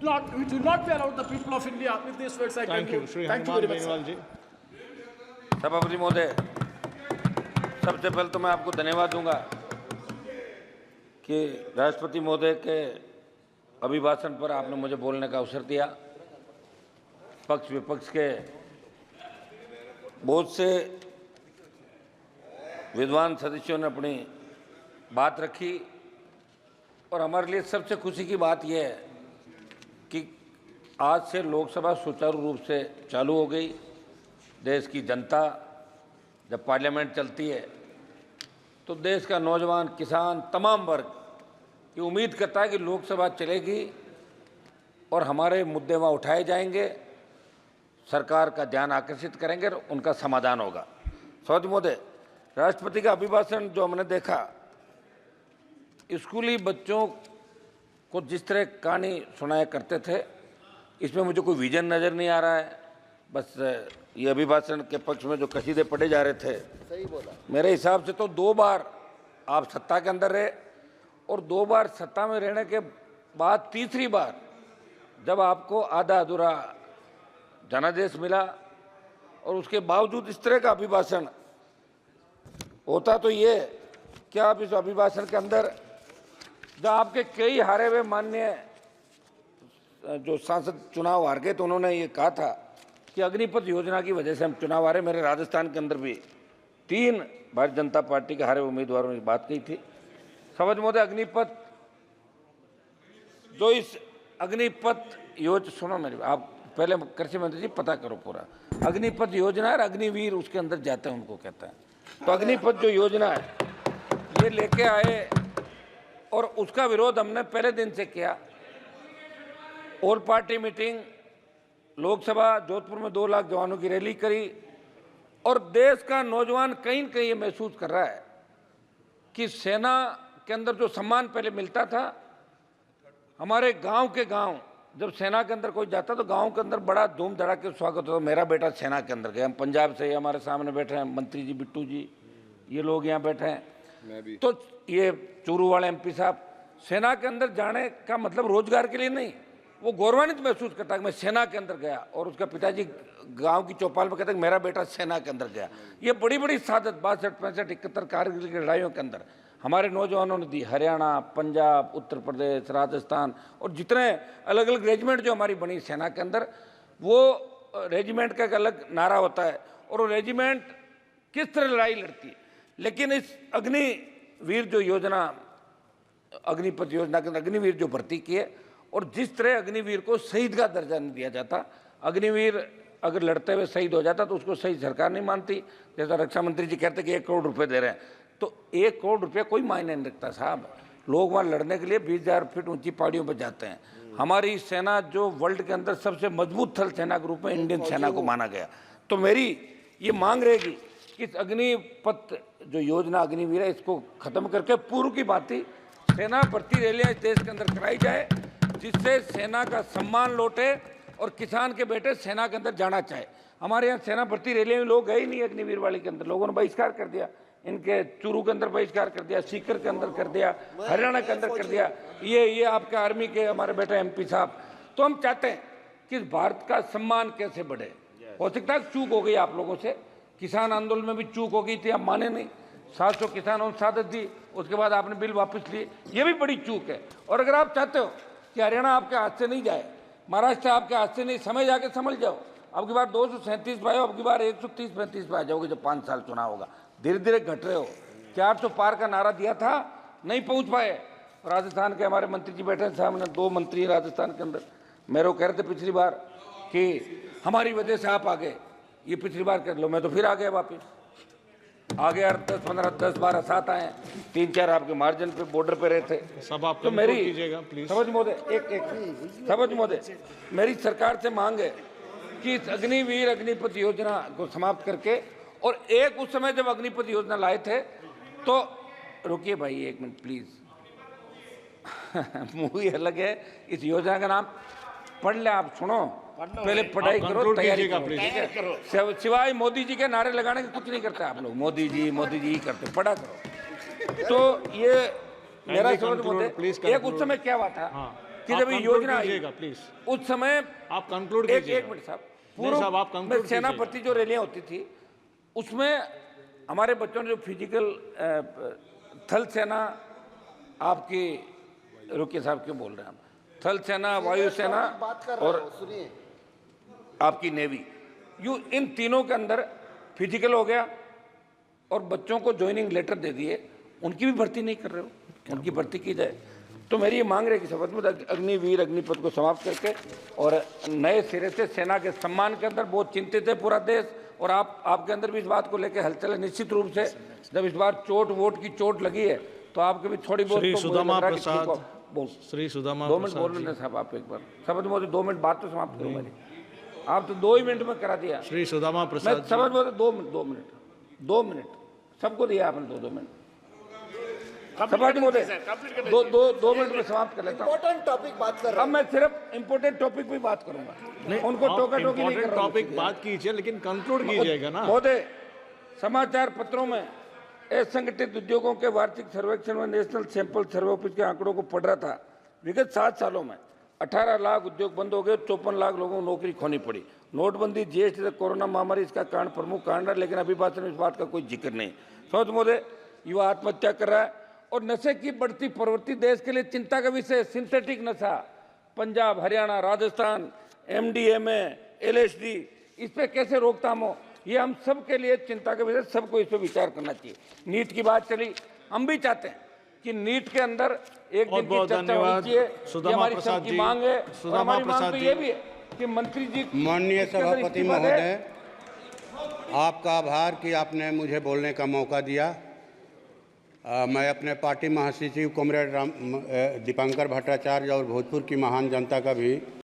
it will not be allowed the people of India. With this words, I Thank you. conclude. Shri Thank you Hanuman very much, sir. Benwal ji. सभापति महोदय, सबसे पहले तो मैं आपको धन्यवाद दूंगा कि राष्ट्रपति महोदय के अभिभाषण पर आपने मुझे बोलने का अवसर दिया। पक्ष विपक्ष के बहुत से विद्वान सदस्यों ने अपनी बात रखी और हमारे लिए सबसे खुशी की बात यह है कि आज से लोकसभा सुचारू रूप से चालू हो गई। देश की जनता जब पार्लियामेंट चलती है तो देश का नौजवान, किसान, तमाम वर्ग ये उम्मीद करता है कि लोकसभा चलेगी और हमारे मुद्दे वहाँ उठाए जाएंगे, सरकार का ध्यान आकर्षित करेंगे और उनका समाधान होगा। सभापति महोदय, राष्ट्रपति का अभिभाषण जो हमने देखा, स्कूली बच्चों को जिस तरह कहानी सुनाया करते थे, इसमें मुझे कोई विजन नज़र नहीं आ रहा है। बस ये अभिभाषण के पक्ष में जो कसीदे पढ़े जा रहे थे, सही बोला, मेरे हिसाब से तो 2 बार आप सत्ता के अंदर रहे और 2 बार सत्ता में रहने के बाद तीसरी बार जब आपको आधा अधूरा जनादेश मिला और उसके बावजूद इस तरह का अभिभाषण होता, तो ये क्या आप इस अभिभाषण के अंदर जब आपके कई हारे हुए माननीय जो सांसद चुनाव हार गए तो उन्होंने ये कहा था कि अग्निपथ योजना की वजह से हम चुनाव हारे। मेरे राजस्थान के अंदर भी 3 भारतीय जनता पार्टी के हारे उम्मीदवारों ने बात कही थी। समझ महोदय, अग्निपथ जो इस अग्निपथ योजना, सुनो मेरी, आप पहले कृषि मंत्री जी पता करो पूरा, अग्निपथ योजना है, अग्निवीर उसके अंदर जाते हैं उनको कहते हैं। तो अग्निपथ जो योजना है ये लेके आए और उसका विरोध हमने पहले दिन से किया। All party meeting, Lok Sabha Jodhpur में 2 लाख जवानों की रैली करी और देश का नौजवान कहीं न कहीं ये महसूस कर रहा है कि सेना के अंदर जो सम्मान पहले मिलता था, हमारे गांव के गांव जब सेना के अंदर कोई जाता तो गांव के अंदर बड़ा धूम धड़ाके स्वागत होता। मेरा बेटा सेना के अंदर गया, हम पंजाब से, हमारे सामने बैठे हैं मंत्री जी, बिट्टू जी, ये लोग यहाँ बैठे हैं, मैं भी। तो ये चूरू वाले MP साहब, सेना के अंदर जाने का मतलब रोजगार के लिए नहीं, वो गौरवान्वित महसूस करता है कि मैं सेना के अंदर गया और उसका पिताजी गांव की चौपाल में कहता है कि मेरा बेटा सेना के अंदर गया। ये बड़ी बड़ी सादत 62, 65, 71 कारगिल की लड़ाइयों के अंदर हमारे नौजवानों ने दी। हरियाणा, पंजाब, उत्तर प्रदेश, राजस्थान और जितने अलग अलग रेजिमेंट जो हमारी बनी सेना के अंदर, वो रेजिमेंट का एक अलग नारा होता है और वो रेजिमेंट किस तरह लड़ाई लड़ती है। लेकिन इस अग्निवीर जो योजना, अग्निपथ योजना के अंदर अग्निवीर जो भर्ती की है और जिस तरह अग्निवीर को शहीद का दर्जा नहीं दिया जाता, अग्निवीर अगर लड़ते हुए शहीद हो जाता तो उसको शहीद सरकार नहीं मानती। जैसा रक्षा मंत्री जी कहते कि 1 करोड़ रुपए दे रहे हैं, तो 1 करोड़ रुपया कोई मायने नहीं रखता साहब। लोग वहाँ लड़ने के लिए 20,000 फीट ऊंची पहाड़ियों पर जाते हैं। हमारी सेना जो वर्ल्ड के अंदर सबसे मजबूत थल सेना के रूप में इंडियन सेना को माना गया, तो मेरी ये मांग रहेगी कि इस अग्निपथ जो योजना अग्निवीर है, इसको खत्म करके पूर्व की भांति सेना भर्ती रैलियाँ इस देश के अंदर कराई जाए, जिससे सेना का सम्मान लौटे और किसान के बेटे सेना के अंदर जाना चाहे। हमारे यहाँ सेना भर्ती रैलियों में लोग गए ही नहीं, अग्निवीर वाले के अंदर लोगों ने बहिष्कार कर दिया, इनके चूरू के अंदर बहिष्कार कर दिया, सीकर के अंदर कर दिया, हरियाणा के अंदर कर दिया, ये आपके आर्मी के हमारे बेटे MP साहब। तो हम चाहते हैं कि भारत का सम्मान कैसे बढ़े। हो सकता है चूक हो गई आप लोगों से, किसान आंदोलन में भी चूक हो गई थी, आप माने नहीं, 700 किसानों ने शहादत दी, उसके बाद आपने बिल वापस लिए, ये भी बड़ी चूक है। और अगर आप चाहते हो कि हरियाणा आपके हाथ से नहीं जाए, महाराष्ट्र आपके हाथ से नहीं, समय जाके समझ जाओ, अब की बार 237 पे आओ, अब की बार 130-35 पे आ जाओगे जब 5 साल चुनाव होगा। धीरे धीरे घट रहे हो। 400 पार का नारा दिया था, नहीं पहुंच पाए। राजस्थान के हमारे मंत्री जी बैठे सामने, 2 मंत्री राजस्थान के अंदर, मेरे को कह रहे थे पिछली बार कि हमारी वजह से आप आ गए, ये पिछली बार कर लो, मैं तो फिर आ गया वापिस, आ गया 10-15, 10-12, 7 आए, 3-4 आपके मार्जिन पे बॉर्डर पे रहे थे। सब आप तो मेरी समझ महोदय, समझ महोदय, मेरी सरकार से मांग है कि इस अग्निवीर अग्निपथ योजना को समाप्त करके, और एक उस समय जब अग्निपथ योजना लाए थे तो, रुकिए भाई 1 मिनट प्लीज, मूवी अलग है, इस योजना का नाम पढ़ ले, आप सुनो, पहले पढ़ाई करो, तैयारी करो। सिवाय मोदी जी के नारे लगाने के कुछ नहीं करते आप लोग, मोदी जी ही करते, पढ़ा करो। तो ये मेरा समझ, एक उस समय क्या हुआ था कि जब ये योजना आई प्लीज उस समय आप कंक्लूड एक कीजिएगा। मिनट साहब, नहीं साहब, आप पूर्व में conclude सेना कीजिएगा। भर्ती जो रैलियां होती थी उसमें हमारे बच्चों ने जो फिजिकल थल सेना आपकी, रुकिए साहब क्यों बोल रहे हैं हम, थल सेना, वायुसेना और आपकी नेवी, इन तीनों के अंदर फिजिकल हो गया और बच्चों को ज्वाइनिंग लेटर दे दिए, उनकी भी भर्ती नहीं कर रहे हो, उनकी भर्ती की जाए। तो मेरी ये मांग रही है कि शपथ में अग्निवीर अग्निपथ को समाप्त करके और नए सिरे से सेना के सम्मान के अंदर बहुत चिंतित है पूरा देश, और आपके अंदर भी इस बात को लेकर हलचल है। निश्चित रूप से जब इस बार वोट की चोट लगी है तो आपके भी थोड़ी बहुत श्री तो सुदामा मुझे लग रहा है कि प्रसाद, ठीक हो। श्री सुदामा 2 मिनट प्रसाद बोलने दें साहब, आप एक बार शपथ में 2 मिनट बात तो समाप्त करो मेरी, आप तो 2 ही मिनट में करा दिया। श्री सुदामा मैं प्रसाद समझ में 2 मिनट सबको दिया आपने 2 मिनट। सभापति महोदय 2 मिनट में समाप्त कर लेता हूँ। इम्पोर्टेंट टॉपिक बात कर रहे अब मैं सिर्फ इम्पोर्टेंट टॉपिक पे बात करूंगा, उनको टोका टोकी नहीं कर रहा हूं। टॉपिक बात कीजिए, लेकिन कंक्लूड कीजिएगा ना। महोदय, समाचार पत्रों में असंगठित उद्योगों के वार्षिक सर्वेक्षण में नेशनल सैंपल सर्वे ऑफिस के आंकड़ों को पढ़ रहा था। विगत 7 सालों में 18 लाख उद्योग बंद हो गए, 54 लाख लोगों को नौकरी खोनी पड़ी। नोटबंदी, जीएसटी, कोरोना महामारी इसका कारण, प्रमुख कारण है, लेकिन अभिभाषण में इस बात का कोई जिक्र नहीं। समझ महोदय, युवा आत्महत्या कर रहा है और नशे की बढ़ती प्रवृत्ति देश के लिए चिंता का विषय। सिंथेटिक नशा, पंजाब, हरियाणा, राजस्थान, एमडीएमए, एलएसडी, इस पे कैसे रोकथाम हो, ये हम सब के लिए चिंता का विषय, सबको इस पे विचार करना चाहिए। नीट की बात चली, हम भी चाहते हैं कि नीट के अंदर एक दिन की चर्चा होनी चाहिए, ये हमारी सबकी मांग है। और हमारी मांग तो ये भी है कि मंत्री जी, माननीय इसके अंदर सभापति इस्तीफा दें। महोदय, आपका आभार कि आपने मुझे बोलने का मौका दिया। मैं अपने पार्टी महासचिव कॉमरेड दीपांकर भट्टाचार्य और भोजपुर की महान जनता का भी